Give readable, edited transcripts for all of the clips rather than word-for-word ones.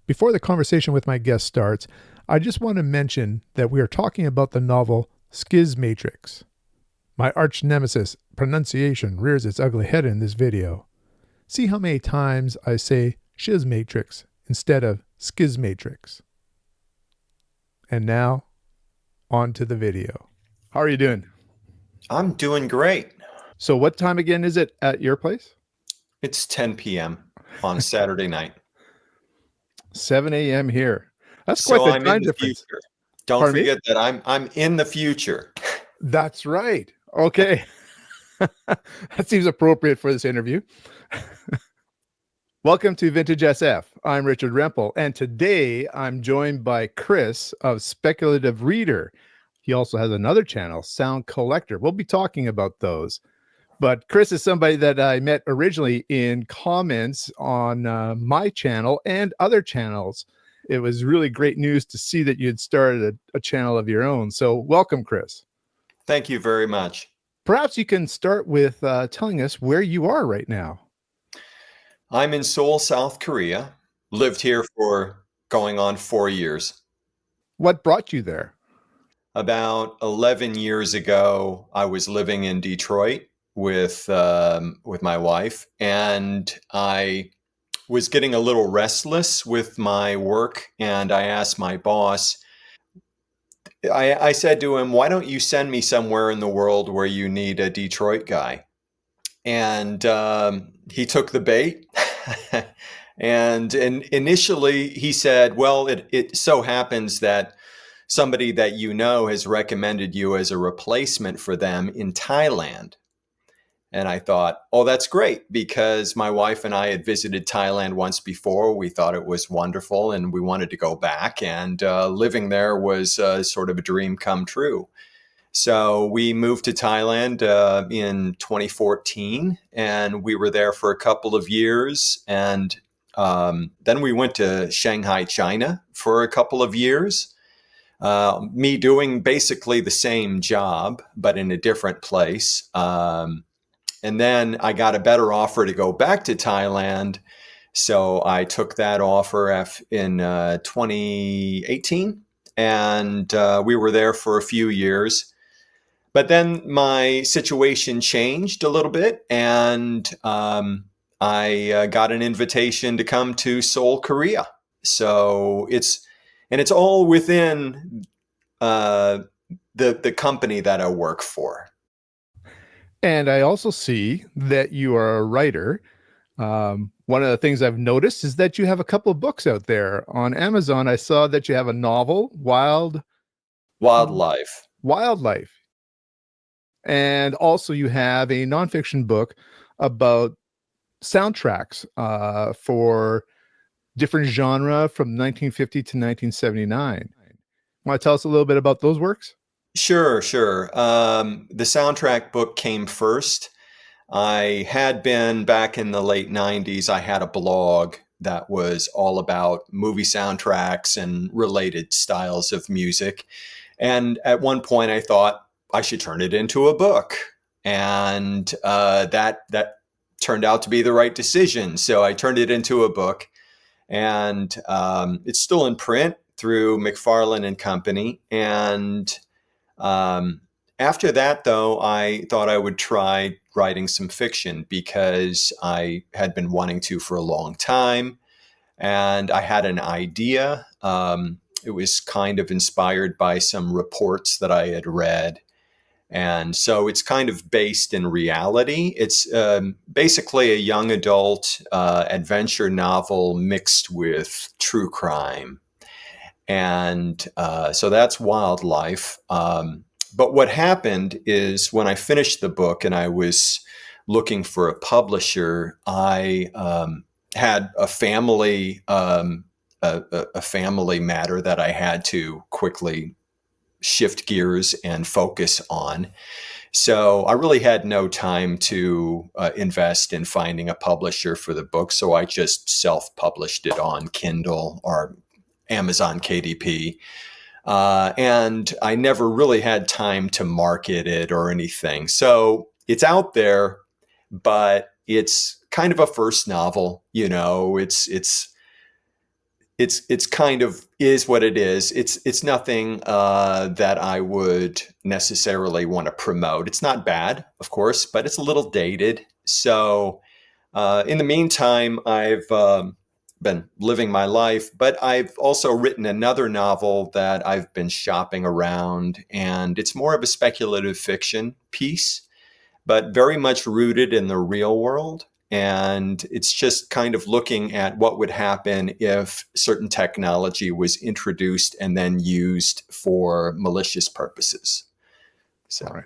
Before the conversation with my guest starts, I just want to mention that we are talking about the novel Schismatrix. My arch nemesis, pronunciation, rears its ugly head in this video. See how many times I say Schismatrix instead of Schismatrix. And now, on to the video. How are you doing? I'm doing great. So what time again is it at your place? It's 10 p.m. on Saturday night. 7 a.m. here. That's quite So the I'm time in the difference. future. Don't Pardon me? forget that I'm in the future. That's right. Okay. That seems appropriate for this interview. Welcome to Vintage SF. I'm Richard Rempel, and today I'm joined by Kris of Speculative Reader. He also has another channel, Sound Collector. We'll be talking about those. But Kris is somebody that I met originally in comments on my channel and other channels. It was really great news to see that you had started a channel of your own. So welcome, Kris. Thank you very much. Perhaps you can start with telling us where you are right now. I'm in Seoul, South Korea. Lived here for going on 4 years. What brought you there? About 11 years ago, I was living in Detroit with my wife, and I was getting a little restless with my work, and I asked my boss, I said to him, why don't you send me somewhere in the world where you need a Detroit guy? And he took the bait. and initially he said, well, it so happens that somebody that you know has recommended you as a replacement for them in Thailand. And I thought, oh, that's great, because my wife and I had visited Thailand once before. We thought it was wonderful and we wanted to go back. And living there was sort of a dream come true. So we moved to Thailand in 2014, and we were there for a couple of years. And then we went to Shanghai, China for a couple of years. Me doing basically the same job, but in a different place. And then I got a better offer to go back to Thailand. So I took that offer in 2018, and we were there for a few years. But then my situation changed a little bit, and I got an invitation to come to Seoul, Korea. So it's all within the company that I work for. And I also see that you are a writer. One of the things I've noticed is that you have a couple of books out there on Amazon. I saw that you have a novel, Wildlife. And also you have a nonfiction book about soundtracks for different genre from 1950 to 1979. Want to tell us a little bit about those works? Sure. The soundtrack book came first. I had been back in the late 90s. I had a blog that was all about movie soundtracks and related styles of music. And at one point I thought I should turn it into a book. And that turned out to be the right decision. So I turned it into a book, and it's still in print through McFarlane and Company. And after that, though, I thought I would try writing some fiction, because I had been wanting to for a long time. And I had an idea. It was kind of inspired by some reports that I had read. And so it's kind of based in reality. It's basically a young adult adventure novel mixed with true crime. And so that's Wildlife. But what happened is, when I finished the book and I was looking for a publisher, I had a family a family matter that I had to quickly shift gears and focus on. So I really had no time to invest in finding a publisher for the book. So I just self-published it on Kindle or Amazon KDP. And I never really had time to market it or anything. So it's out there, but it's kind of a first novel. You know, it's it's kind of is what it is. It's nothing that I would necessarily want to promote. It's not bad, of course, but it's a little dated. So in the meantime, I've been living my life, but I've also written another novel that I've been shopping around, and it's more of a speculative fiction piece, but very much rooted in the real world. And it's just kind of looking at what would happen if certain technology was introduced and then used for malicious purposes. All So, right.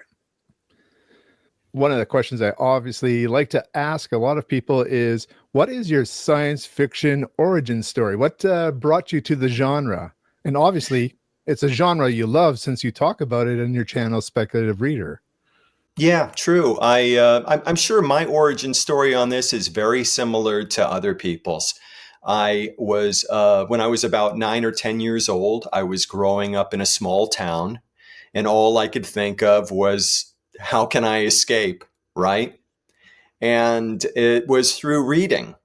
One of the questions I obviously like to ask a lot of people is, what is your science fiction origin story? What brought you to the genre? And obviously, it's a genre you love since you talk about it in your channel, Speculative Reader. yeah, true. I'm sure my origin story on this is very similar to other people's. I was when I was about 9 or 10 years old. I was growing up in a small town, and all I could think of was how can I escape, right? And it was through reading.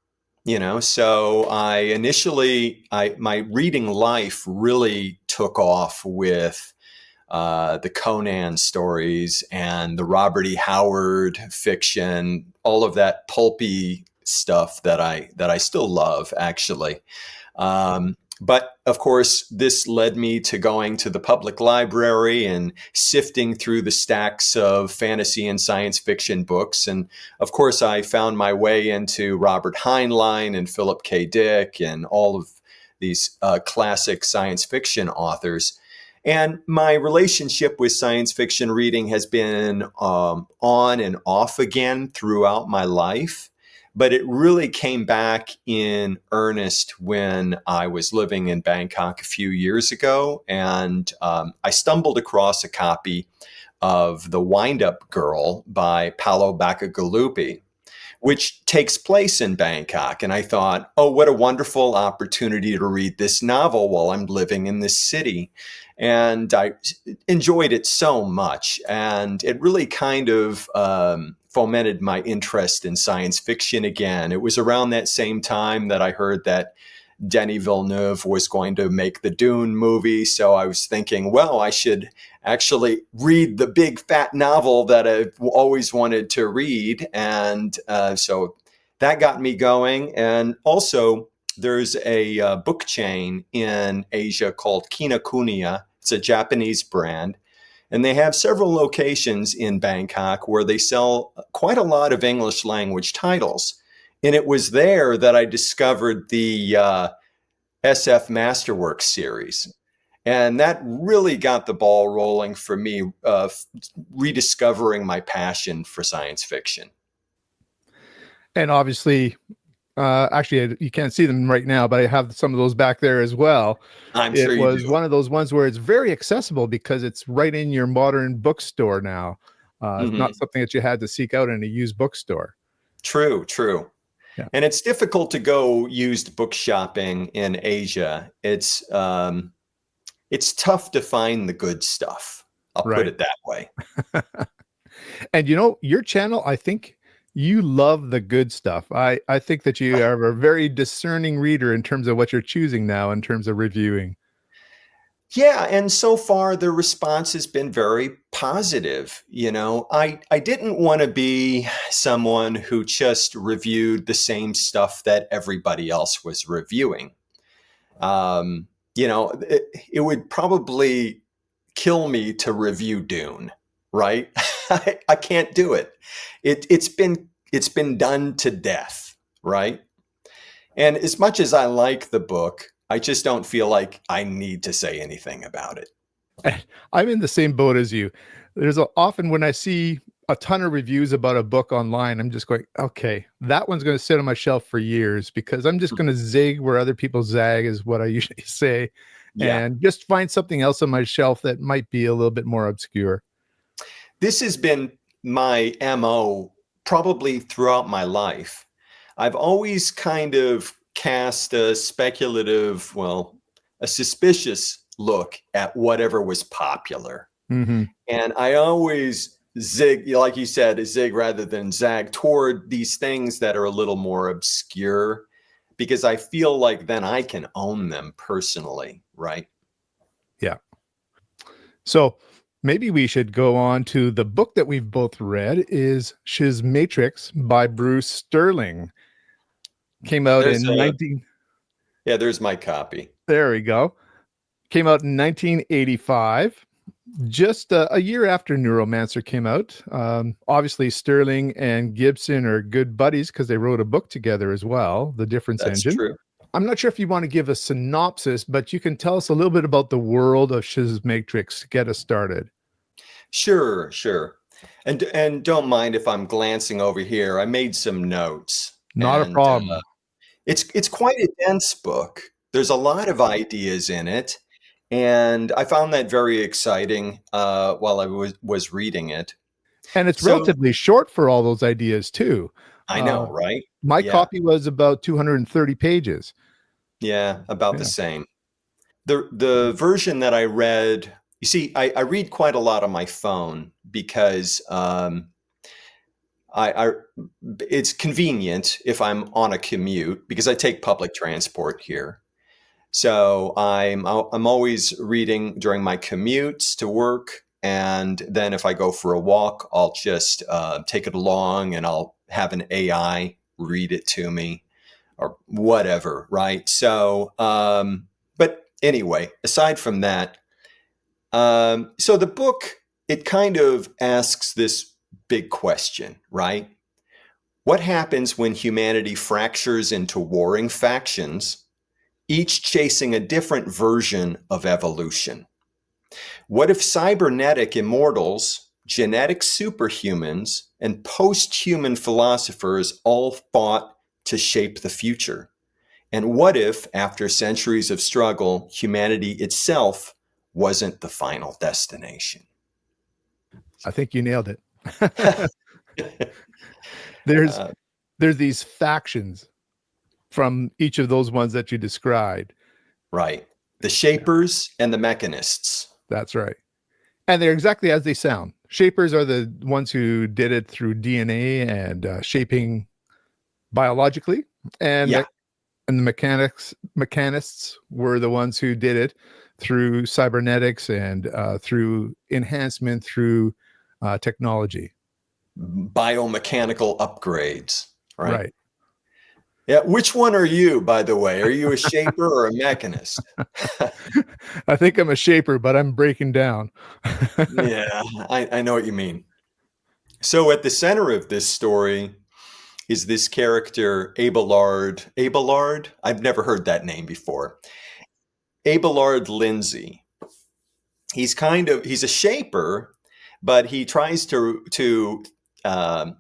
So I my reading life really took off with the Conan stories and the Robert E. Howard fiction, all of that pulpy stuff that I still love, actually. But of course, this led me to going to the public library and sifting through the stacks of fantasy and science fiction books. And of course, I found my way into Robert Heinlein and Philip K. Dick and all of these classic science fiction authors. And my relationship with science fiction reading has been on and off again throughout my life. But it really came back in earnest when I was living in Bangkok a few years ago. And I stumbled across a copy of The Wind-Up Girl by Paolo Bacigalupi, which takes place in Bangkok. And I thought, oh, what a wonderful opportunity to read this novel while I'm living in this city. And I enjoyed it so much. And it really kind of fomented my interest in science fiction again. It was around that same time that I heard that Denis Villeneuve was going to make the Dune movie. So I was thinking, well, I should actually read the big fat novel that I've always wanted to read. And so that got me going. And also, there's a book chain in Asia called Kinokuniya. It's a Japanese brand. And they have several locations in Bangkok where they sell quite a lot of English language titles. And it was there that I discovered the SF Masterworks series. And that really got the ball rolling for me, rediscovering my passion for science fiction. And obviously, actually, you can't see them right now, but I have some of those back there as well. I'm It sure you was do. one of those ones where it's very accessible because it's right in your modern bookstore now. It's Mm-hmm. not something that you had to seek out in a used bookstore. True, true. Yeah. And it's difficult to go used book shopping in Asia. It's tough to find the good stuff. I'll put Right. it that way. And your channel, I think you love the good stuff. I think that you are a very discerning reader in terms of what you're choosing now in terms of reviewing. Yeah, and so far the response has been very positive. I didn't want to be someone who just reviewed the same stuff that everybody else was reviewing. Um, it would probably kill me to review Dune, right? I can't do it. It's been done to death, right? And as much as I like the book, I just don't feel like I need to say anything about it. I'm in the same boat as you. Often when I see a ton of reviews about a book online, I'm just going, okay, that one's going to sit on my shelf for years because I'm just going to zig where other people zag, is what I usually say, Yeah. and just find something else on my shelf that might be a little bit more obscure. This has been my MO probably throughout my life. I've always kind of cast a speculative, well, a suspicious look at whatever was popular. Mm-hmm. And I always zig, like you said, zig rather than zag toward these things that are a little more obscure. because I feel like then I can own them personally, right? Yeah. So maybe we should go on to the book that we've both read is Schismatrix by Bruce Sterling. Came out There's in a 19 Yeah, there's my copy. There we go. Came out in 1985, just a year after Neuromancer came out. Obviously, Sterling and Gibson are good buddies because they wrote a book together as well, The Difference That's Engine. true. I'm not sure if you want to give a synopsis, but you can tell us a little bit about the world of Schismatrix to get us started. Sure, sure. And don't mind if I'm glancing over here. I made some notes, Not a and problem. it's quite a dense book. There's a lot of ideas in it, and I found that very exciting while I was reading it. And it's So relatively short for all those ideas, too. I Uh, know, right? my Yeah, copy was about 230 pages. yeah, about the Yeah. same. The version that I read, you see, I read quite a lot on my phone because I it's convenient if I'm on a commute because I take public transport here. So I'm always reading during my commutes to work, and then if I go for a walk, I'll just take it along, and I'll have an AI read it to me or whatever, right? So, but anyway, aside from that, so the book, it kind of asks this big question, right? What happens when humanity fractures into warring factions, each chasing a different version of evolution? What if cybernetic immortals, genetic superhumans, and post-human philosophers all fought to shape the future? And what if, after centuries of struggle, humanity itself wasn't the final destination? I think you nailed it. there's Uh, there's these factions from each of those ones that you described. right. The shapers and the mechanists. That's right. And they're exactly as they sound. Shapers are the ones who did it through DNA and shaping biologically, and Yeah. the mechanists were the ones who did it through cybernetics and through enhancement through technology. Biomechanical upgrades, right? Right. Yeah. Which one are you, by the way? Are you a shaper or a mechanist? I think I'm a shaper, but I'm breaking down. Yeah, I know what you mean. So at the center of this story is this character, Abelard. Abelard? I've never heard that name before. Abelard Lindsay. He's a shaper, but he tries to um,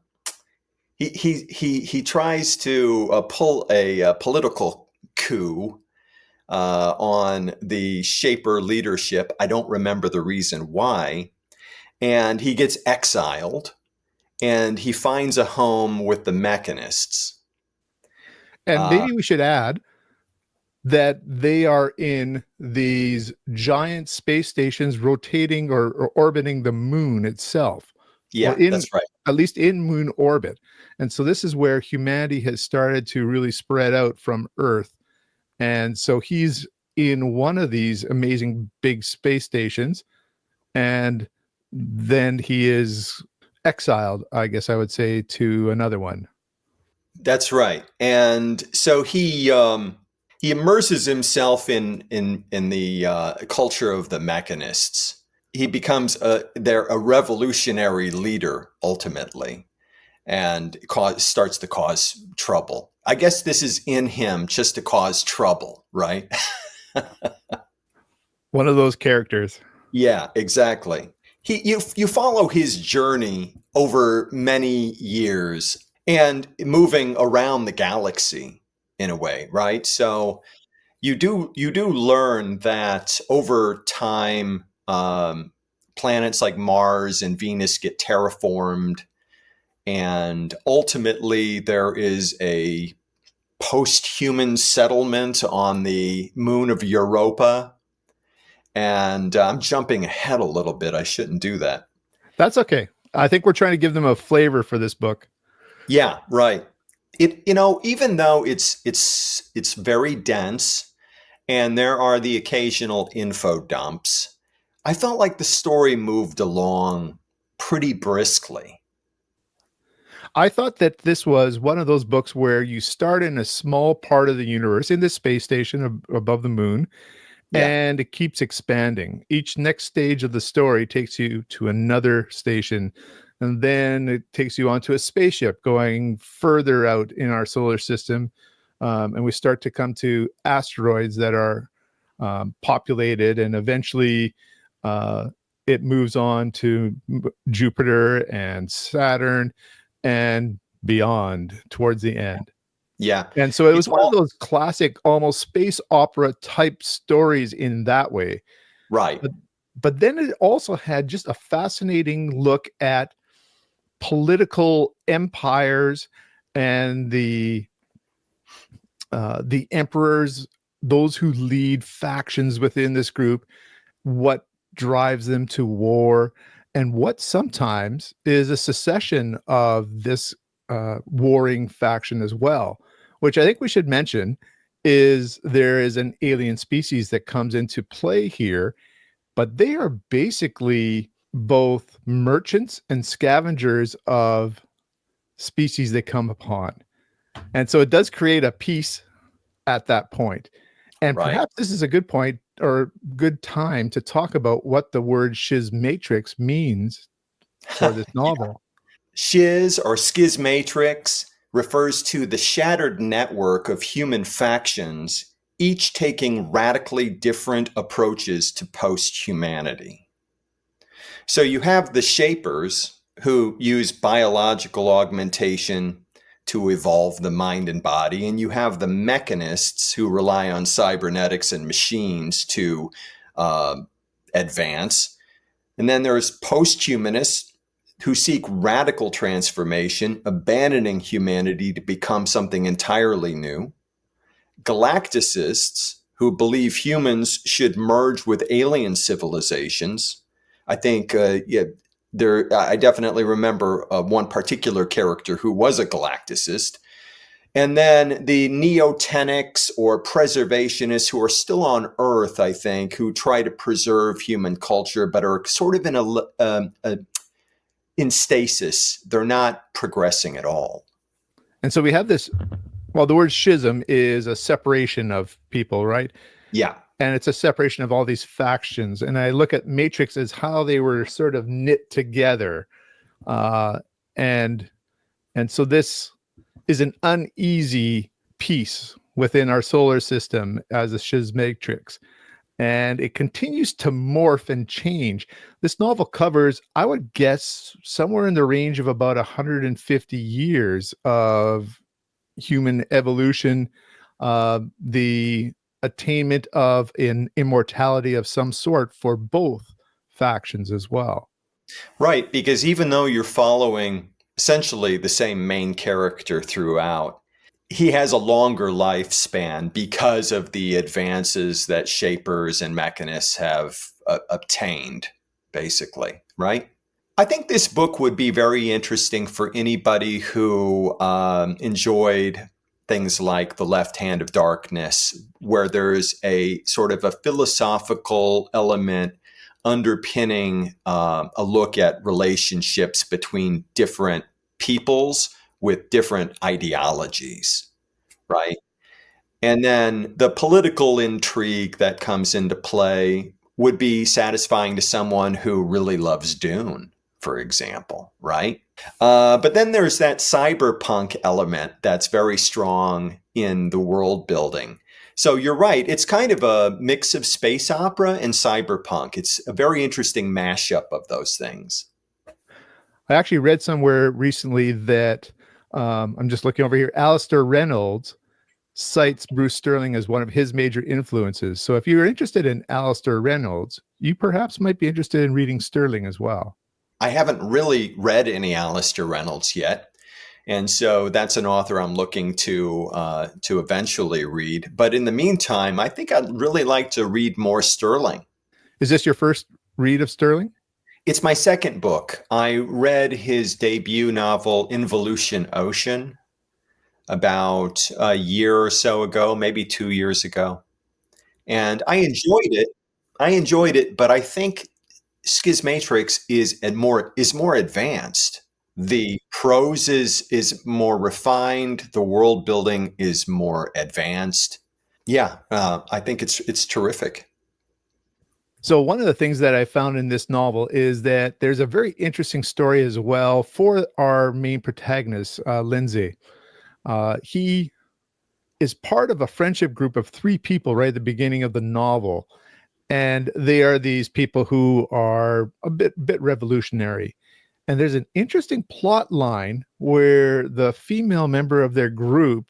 he tries to pull a political coup on the shaper leadership. I don't remember the reason why, and he gets exiled, and he finds a home with the mechanists. And Uh, maybe we should add that they are in these giant space stations rotating or orbiting the moon itself, or yeah, in that's right. at least in moon orbit. And so this is where humanity has started to really spread out from Earth. And so he's in one of these amazing big space stations, and then he is exiled, I guess I would say, to another one. That's right. And so he immerses himself in the culture of the mechanists. He becomes a revolutionary leader ultimately, and starts to cause trouble. I guess this is in him just to cause trouble, right? One of those characters. Yeah, exactly. You follow his journey over many years and moving around the galaxy in a way, right? So you do learn that over time, planets like Mars and Venus get terraformed, and ultimately there is a post-human settlement on the moon of Europa. And I'm jumping ahead a little bit. I shouldn't do that. That's okay. I think we're trying to give them a flavor for this book. Yeah, right. Even though it's very dense and there are the occasional info dumps, I felt like the story moved along pretty briskly. I thought that this was one of those books where you start in a small part of the universe in this space station above the moon, Yeah. and it keeps expanding. Each next stage of the story takes you to another station, and then it takes you onto a spaceship going further out in our solar system. And we start to come to asteroids that are populated, and eventually uh, it moves on to Jupiter and Saturn and beyond towards the end. Yeah. And so it was It's one of all those classic, almost space opera type stories in that way. right. But, but then it also had just a fascinating look at political empires and the emperors, those who lead factions within this group, what drives them to war, and what sometimes is a secession of this warring faction as well. Which I think we should mention is there is an alien species that comes into play here, but they are basically both merchants and scavengers of species they come upon. And so it does create a peace at that point. And Right. perhaps this is a good point or good time to talk about what the word schismatrix means for this Yeah. novel. Shiz or schismatrix refers to the shattered network of human factions, each taking radically different approaches to post humanity. So you have the shapers who use biological augmentation to evolve the mind and body, and you have the mechanists who rely on cybernetics and machines to uh, advance. And then there's posthumanists who seek radical transformation, abandoning humanity to become something entirely new. Galacticists who believe humans should merge with alien civilizations. I think, yeah, there. I definitely remember one particular character who was a galacticist. And then the neotenics or preservationists who are still on Earth, I think, who try to preserve human culture but are sort of in stasis. They're not progressing at all. And so we have this, well, the word schism is a separation of people, right? Yeah. And it's a separation of all these factions. And I look at Matrix as how they were sort of knit together. Uh, and and so this is an uneasy piece within our solar system as a schismatrix. And it continues to morph and change. This novel covers, I would guess, somewhere in the range of about 150 years of human evolution, the attainment of an immortality of some sort for both factions as well. Right, because even though you're following essentially the same main character throughout, he has a longer lifespan because of the advances that shapers and mechanists have obtained, basically, right? I think this book would be very interesting for anybody who enjoyed things like The Left Hand of Darkness, where there's a sort of a philosophical element underpinning a look at relationships between different peoples with different ideologies, right? And then the political intrigue that comes into play would be satisfying to someone who really loves Dune, for example, right? But then there's that cyberpunk element that's very strong in the world building. So you're right. It's kind of a mix of space opera and cyberpunk. It's a very interesting mashup of those things. I actually read somewhere recently that I'm just looking over here. Alistair Reynolds cites Bruce Sterling as one of his major influences. So if you're interested in Alistair Reynolds, you perhaps might be interested in reading Sterling as well. I haven't really read any Alistair Reynolds yet. And so that's an author I'm looking to eventually read. But in the meantime, I think I'd really like to read more Sterling. Is this your first read of Sterling? It's my second book. I read his debut novel, Involution Ocean, about a year or so ago, maybe 2 years ago. And I enjoyed it. But I think Schismatrix is more advanced. The prose is more refined. The world building is more advanced. Yeah, I think it's terrific. So one of the things that I found in this novel is that there's a very interesting story as well for our main protagonist, Lindsay. He is part of a friendship group of 3 people right at the beginning of the novel, and they are these people who are a bit revolutionary. And there's an interesting plot line where the female member of their group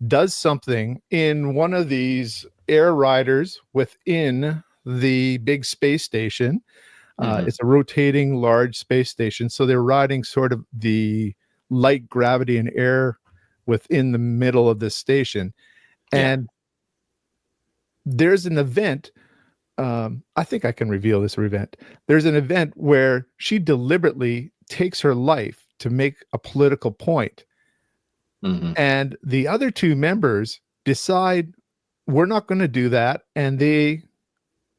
does something in one of these air riders within the big space station. It's a rotating large space station. So they're riding sort of the light gravity and air within the middle of this station. Yeah. And there's an event. I think I can reveal this event. There's an event where she deliberately takes her life to make a political point. And the other 2 members decide we're not going to do that. And they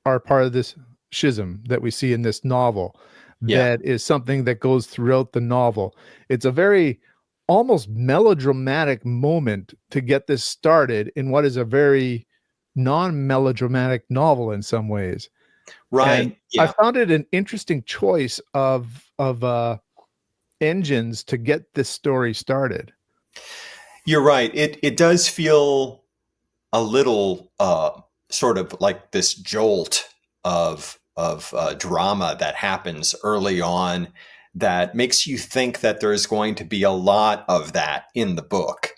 are part of this schism that we see in this novel. Yeah. That is something that goes throughout the novel. It's a very almost melodramatic moment to get this started in what is a very non-melodramatic novel in some ways. Right. And Yeah. I found it an interesting choice of engines to get this story started. You're right. It does feel a little sort of like this jolt of drama that happens early on that makes you think that there's going to be a lot of that in the book,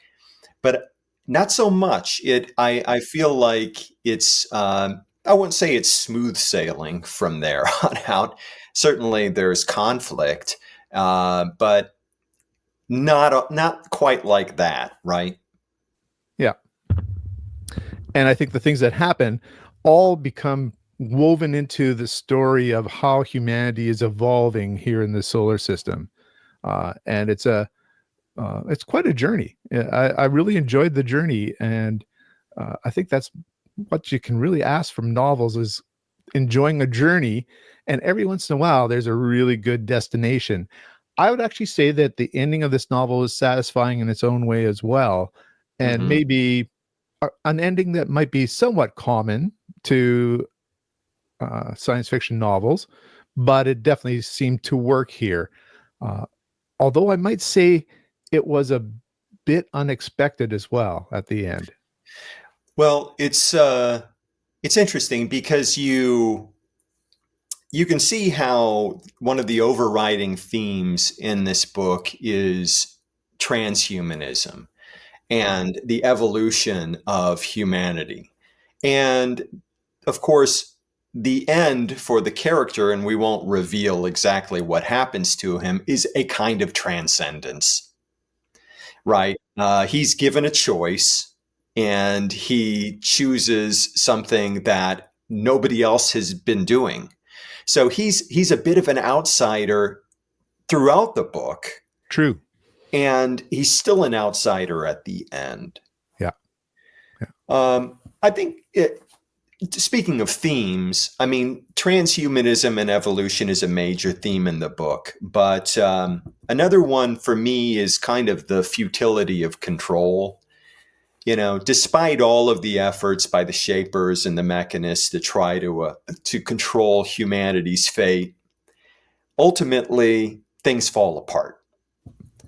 but not so much. I feel like it's I wouldn't say it's smooth sailing from there on out. Certainly, there's conflict, but not quite like that, right? Yeah. And I think the things that happen all become woven into the story of how humanity is evolving here in the solar system. And it's quite a journey. I really enjoyed the journey. And I think that's what you can really ask from novels is enjoying a journey. And every once in a while, there's a really good destination. I would actually say that the ending of this novel is satisfying in its own way as well. And maybe an ending that might be somewhat common to science fiction novels, but it definitely seemed to work here. Although I might say it was a bit unexpected as well at the end. Well, it's interesting because you can see how one of the overriding themes in this book is transhumanism and the evolution of humanity. And of course, the end for the character, and we won't reveal exactly what happens to him, is a kind of transcendence, right? He's given a choice and he chooses something that nobody else has been doing. So he's a bit of an outsider throughout the book, True. and he's still an outsider at the end. Yeah. I think speaking of themes, I mean, transhumanism and evolution is a major theme in the book, but another one for me is kind of the futility of control. You know, despite all of the efforts by the shapers and the mechanists to try to control humanity's fate, ultimately things fall apart.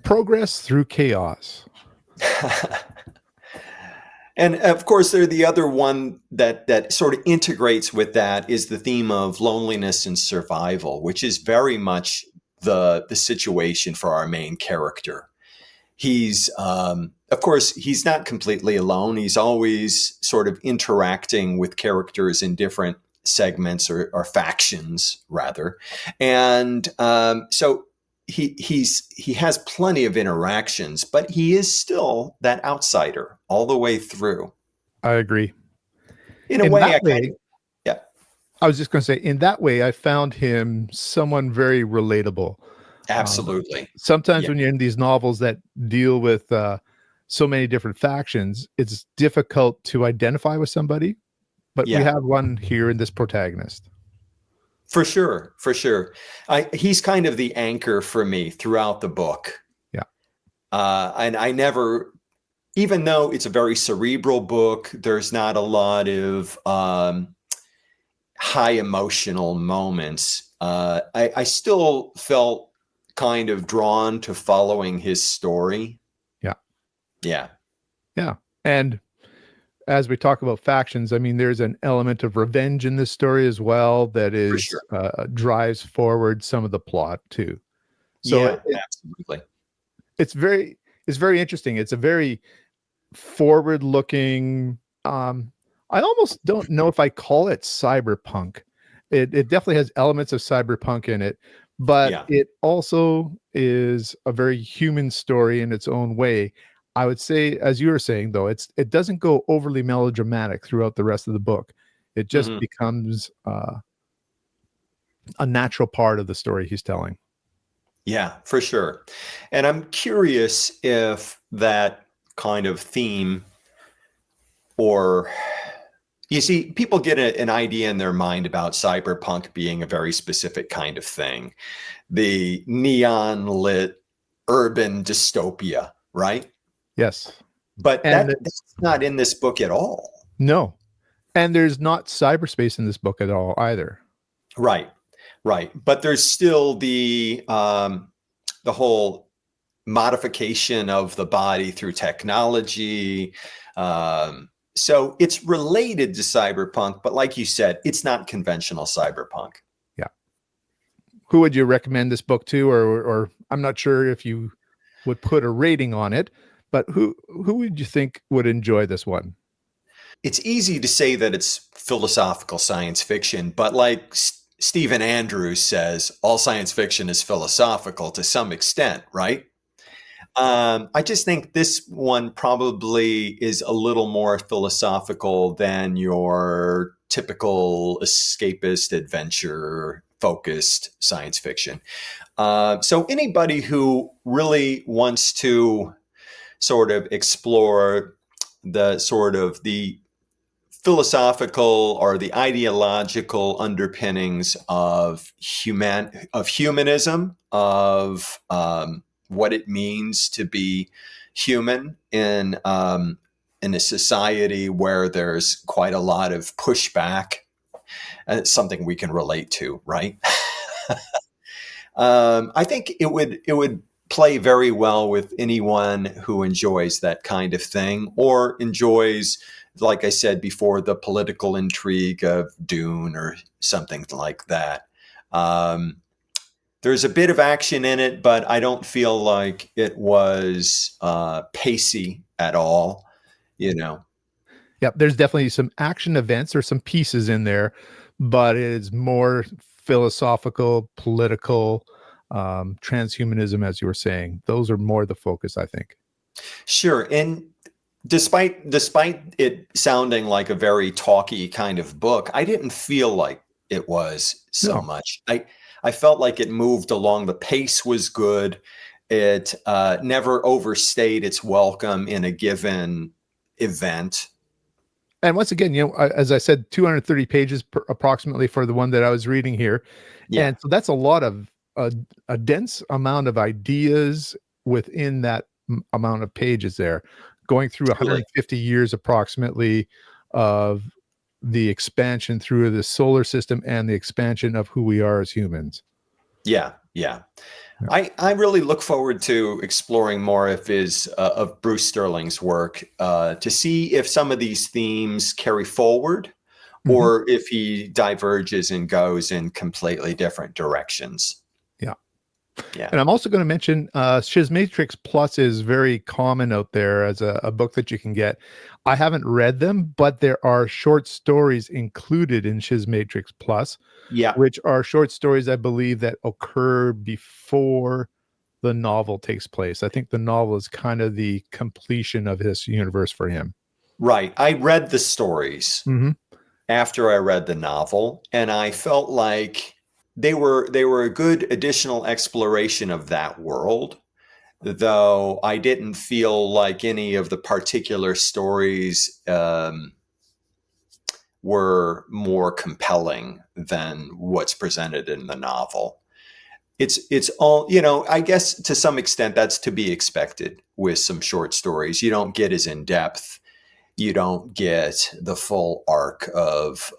Progress through chaos. And of course, the other one that sort of integrates with that is the theme of loneliness and survival, which is very much the situation for our main character. He's, of course, he's not completely alone. He's always sort of interacting with characters in different segments or factions, rather. And so he has plenty of interactions, but he is still that outsider all the way through. I agree. In a In way, that I kind way, of, yeah. I was just going to say, in that way, I found him someone very relatable. Absolutely. Sometimes Yeah. when you're in these novels that deal with so many different factions, it's difficult to identify with somebody. But we Yeah, have one here in this protagonist. for sure, for sure. He's kind of the anchor for me throughout the book. Yeah. And I never, even though it's a very cerebral book, there's not a lot of high emotional moments. I still felt kind of drawn to following his story. Yeah. Yeah. Yeah. And as we talk about factions, I mean, there's an element of revenge in this story as well that For is sure. drives forward some of the plot too. So Yeah, absolutely. it's very interesting. It's a very forward looking. I almost don't know if I call it cyberpunk. It definitely has elements of cyberpunk in it, but Yeah. it also is a very human story in its own way. I would say, as you were saying, though, it doesn't go overly melodramatic throughout the rest of the book. It just Mhm. becomes a natural part of the story he's telling. Yeah, for sure. And I'm curious if that kind of theme, or you see, people get an idea in their mind about cyberpunk being a very specific kind of thing, the neon lit urban dystopia, right? Yes, But and that's not in this book at all. no, and there's not cyberspace in this book at all either. Right, right. But there's still the whole modification of the body through technology. So it's related to cyberpunk, but like you said, it's not conventional cyberpunk. Yeah. Who would you recommend this book to, or I'm not sure if you would put a rating on it, but who would you think would enjoy this one? It's easy to say that it's philosophical science fiction, but like Stephen Andrews says, all science fiction is philosophical to some extent, right? I just think this one probably is a little more philosophical than your typical escapist adventure focused science fiction. So anybody who really wants to sort of explore the philosophical or the ideological underpinnings of humanism, of what it means to be human in a society where there's quite a lot of pushback. And it's something we can relate to, right? I think it would play very well with anyone who enjoys that kind of thing, or enjoys, like I said before, the political intrigue of Dune or something like that. Um, there's a bit of action in it, but I don't feel like it was pacey at all. You know, Yeah, there's definitely some action events or some pieces in there, but it is more philosophical, political, transhumanism, as you were saying. Those are more the focus, I think. sure. And despite it sounding like a very talky kind of book, I didn't feel like it was so No. much. I felt like it moved along. The pace was good. It never overstayed its welcome in a given event. And once again, as I said, 230 pages approximately for the one that I was reading here. Yeah, And so that's a lot of a dense amount of ideas within that amount of pages there, going through truly. 150 years approximately of the expansion through the solar system and the expansion of who we are as humans. Yeah, yeah. Yeah. I really look forward to exploring more of Bruce Sterling's work, to see if some of these themes carry forward, Mhm. or if he diverges and goes in completely different directions. Yeah. Yeah. And I'm also going to mention Schismatrix Plus is very common out there as a book that you can get. I haven't read them, but there are short stories included in Schismatrix Plus, Yeah. which are short stories, I believe, that occur before the novel takes place. I think the novel is kind of the completion of this universe for him. Right. I read the stories Hmm. after I read the novel, and I felt like they were a good additional exploration of that world. though I didn't feel like any of the particular stories were more compelling than what's presented in the novel. It's all, I guess to some extent that's to be expected with some short stories. You don't get as in depth. You don't get the full arc of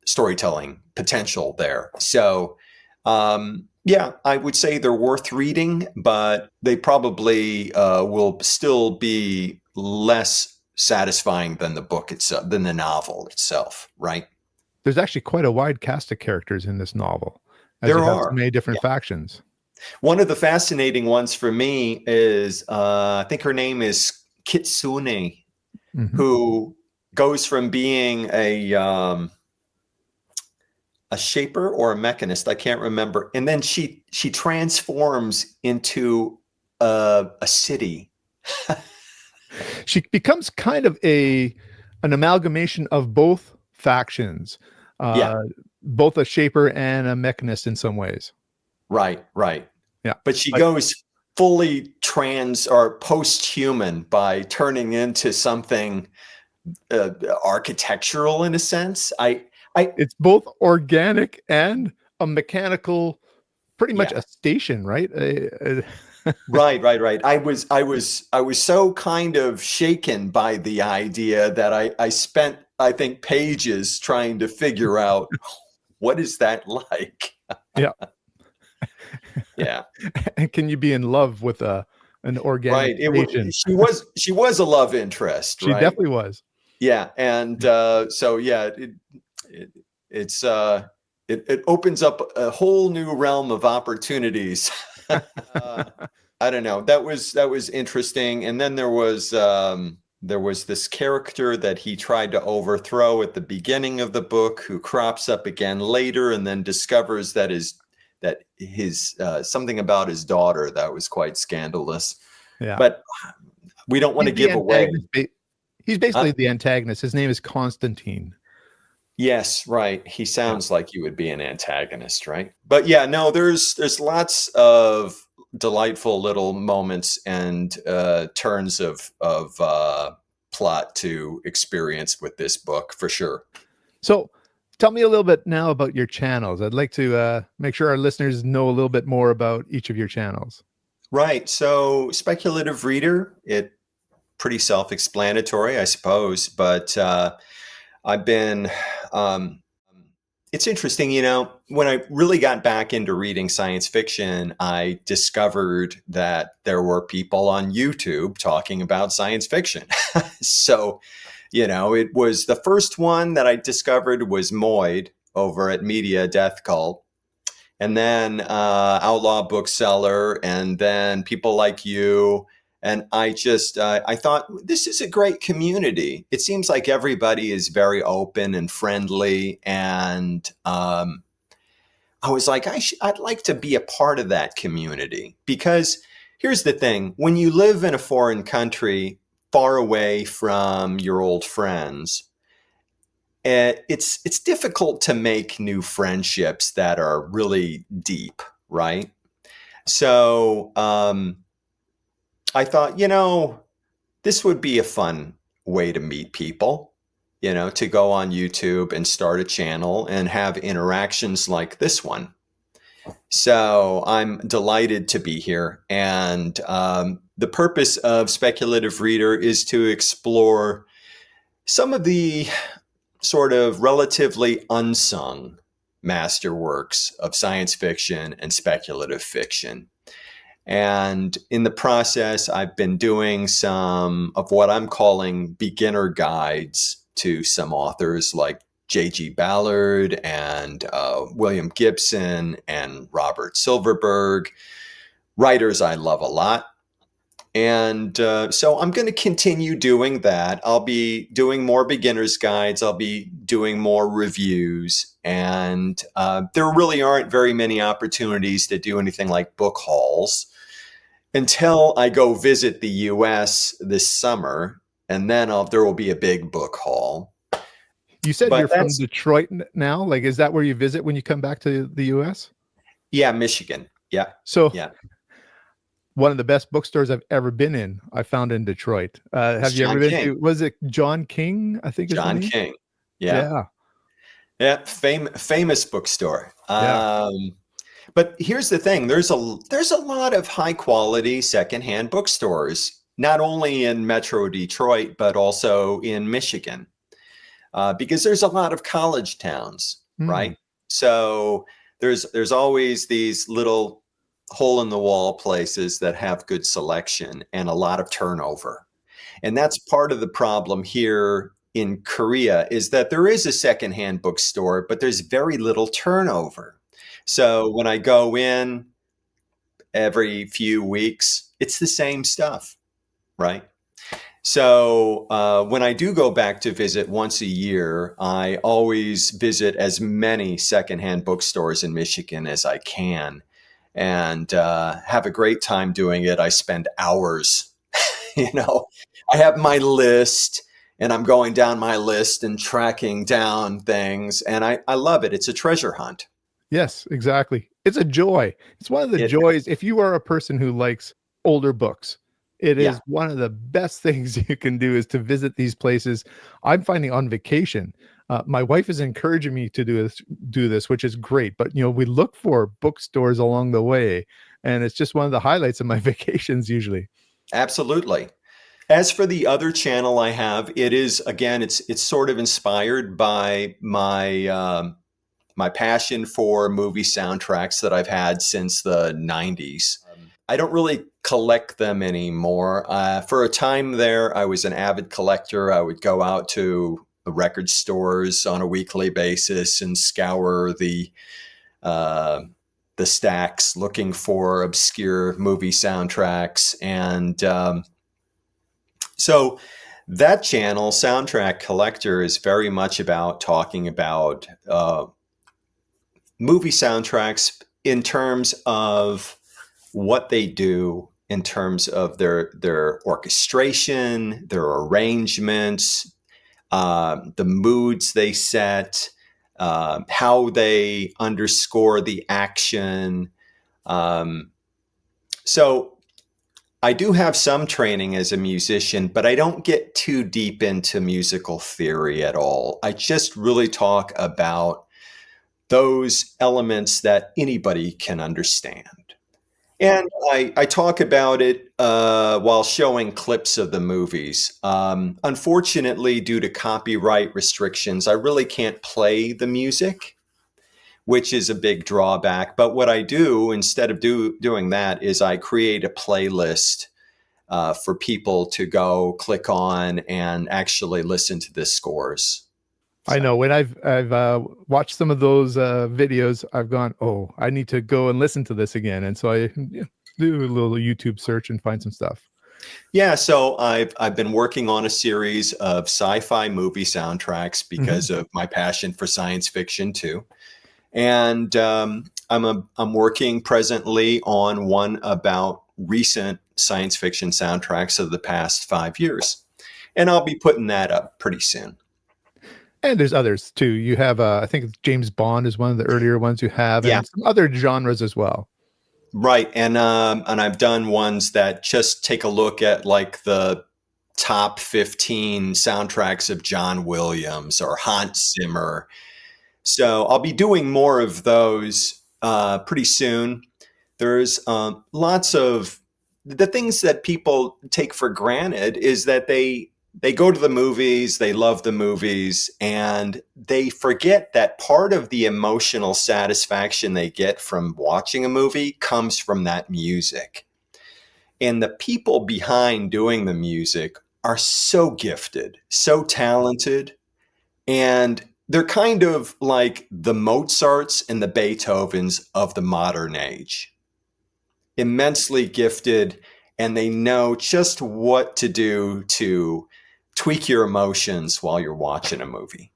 storytelling potential there. So, yeah, I would say they're worth reading, but they probably will still be less satisfying than the book itself, than the novel itself, right? There's actually quite a wide cast of characters in this novel, as you There have so are. many different Yeah. factions. One of the fascinating ones for me is I think her name is Kitsune, Mhm. who goes from being a shaper or a mechanist, I can't remember, and then she transforms into a city. She becomes kind of an amalgamation of both factions, Yeah, uh, both a shaper and a mechanist in some ways. right. Yeah, But she but goes fully trans or post-human by turning into something architectural in a sense. I it's both organic and a mechanical, pretty much Yeah. a station, right? Right. I was so kind of shaken by the idea that I spent, I think, pages trying to figure out what is that like. Yeah. Yeah, And can you be in love with an organic right. station? She was a love interest, She right? definitely was. Yeah, and so yeah, it it's it opens up a whole new realm of opportunities. uh, I don't know. That was interesting. And then there was this character that he tried to overthrow at the beginning of the book, who crops up again later, and then discovers that his something about his daughter that was quite scandalous. Yeah. But we don't want He's to the give away. antagonist. He's basically Huh? the antagonist. His name is Constantine. Yes, right. He Yeah. sounds like you would be an antagonist, right? But yeah, no, there's lots of delightful little moments and turns of plot to experience with this book for sure. So tell me a little bit now about your channels. I'd like to make sure our listeners know a little bit more about each of your channels. Right. So speculative reader, it pretty self-explanatory, I suppose, but I've been it's interesting, when I really got back into reading science fiction, I discovered that there were people on YouTube talking about science fiction. So, it was the first one that I discovered was Moid over at Media Death Cult, and then Outlaw Bookseller, and then people like you. And I thought, this is a great community. It seems like everybody is very open and friendly, and I was like, I'd like to be a part of that community. Because here's the thing: when you live in a foreign country, far away from your old friends, it's difficult to make new friendships that are really deep, right? So I thought, this would be a fun way to meet people, to go on YouTube and start a channel and have interactions like this one. So I'm delighted to be here. And the purpose of Speculative Reader is to explore some of the sort of relatively unsung masterworks of science fiction and speculative fiction. And in the process, I've been doing some of what I'm calling beginner guides to some authors like J.G. Ballard and William Gibson and Robert Silverberg, writers I love a lot. And so I'm going to continue doing that. I'll be doing more beginner's guides. I'll be doing more reviews. And there really aren't very many opportunities to do anything like book hauls until I go visit the US this summer. And then there will be a big book haul. You said But you're from that's, Detroit now. Like, is that where you visit when you come back to the US? yeah, Michigan. Yeah. So Yeah. one of the best bookstores I've ever been in, I found in Detroit. It's Have you ever John been King. to, was it John King, I think is the John name? King. Yeah. Yeah. Yeah. Famous bookstore. Yeah. But here's the thing: there's a lot of high quality secondhand bookstores, not only in Metro Detroit but also in Michigan, because there's a lot of college towns, Hmm. right? So there's always these little hole in the wall places that have good selection and a lot of turnover. And that's part of the problem here in Korea is that there is a secondhand bookstore, but there's very little turnover. So when I go in every few weeks, it's the same stuff, right? So when I do go back to visit once a year, I always visit as many secondhand bookstores in Michigan as I can and have a great time doing it. I spend hours, you know, I have my list and I'm going down my list and tracking down things. And I love it. It's a treasure hunt. Yes, exactly. It's a joy. It's one of the It, joys. If you are a person who likes older books, it yeah, is one of the best things you can do is to visit these places. I'm finding on vacation. My wife is encouraging me to do this, which is great. But we look for bookstores along the way, and it's just one of the highlights of my vacations usually. absolutely. As for the other channel I have, it is again, it's sort of inspired by my passion for movie soundtracks that I've had since the '90s. I don't really collect them anymore. For a time there, I was an avid collector. I would go out to the record stores on a weekly basis and scour uh, the stacks looking for obscure movie soundtracks and so that channel, Soundtrack Collector, is very much about talking about movie soundtracks in terms of what they do, in terms of their orchestration, their arrangements, the moods they set, how they underscore the action. Um, so I do have some training as a musician, but I don't get too deep into musical theory at all. I just really talk about those elements that anybody can understand. And I talk about it while showing clips of the movies. Unfortunately, due to copyright restrictions, I really can't play the music, which is a big drawback. But what I do instead of doing that is I create a playlist for people to go click on and actually listen to the scores. I So, know when I've watched some of those videos, I've gone, oh, I need to go and listen to this again, and so I do a little YouTube search and find some stuff. yeah, so I've been working on a series of sci-fi movie soundtracks Hmm. because of my passion for science fiction too, and I'm working presently on one about recent science fiction soundtracks of the past 5 years, and I'll be putting that up pretty soon. And there's others too. You have, I think James Bond is one of the earlier ones you have, Yeah, and some other genres as well. right, and I've done ones that just take a look at like the top 15 soundtracks of John Williams or Hans Zimmer. So I'll be doing more of those pretty soon. There's lots of the things that people take for granted is that they go to the movies, they love the movies, and they forget that part of the emotional satisfaction they get from watching a movie comes from that music. And the people behind doing the music are so gifted, so talented, and they're kind of like the Mozarts and the Beethovens of the modern age. Immensely gifted, and they know just what to do to tweak your emotions while you're watching a movie.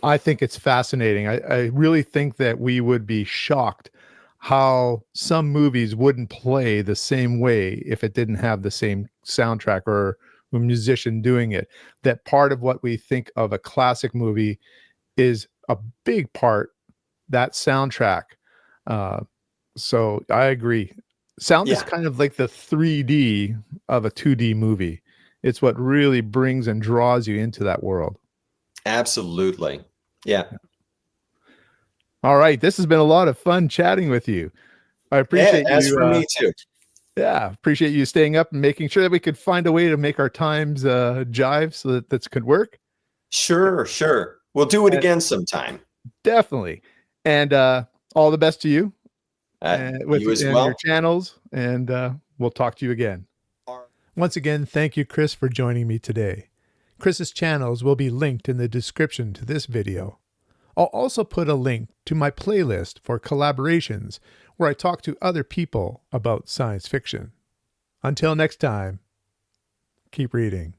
I think it's fascinating. I really think that we would be shocked how some movies wouldn't play the same way if it didn't have the same soundtrack or a musician doing it. That part of what we think of a classic movie is a big part that soundtrack. Uh, so I agree. Sound is Yeah, kind of like the 3D of a 2D movie. It's what really brings and draws you into that world. absolutely. Yeah. All right, this has been a lot of fun chatting with you. I Yeah, appreciate as you. for me too. Yeah, appreciate you staying up and making sure that we could find a way to make our times jive so that this could work. Sure, sure. We'll do it And again sometime. definitely. And all the best to you and with You as and your well. channels. And we'll talk to you again. Once again, thank you, Kris, for joining me today. Kris's channels will be linked in the description to this video. I'll also put a link to my playlist for collaborations where I talk to other people about science fiction. Until next time, keep reading.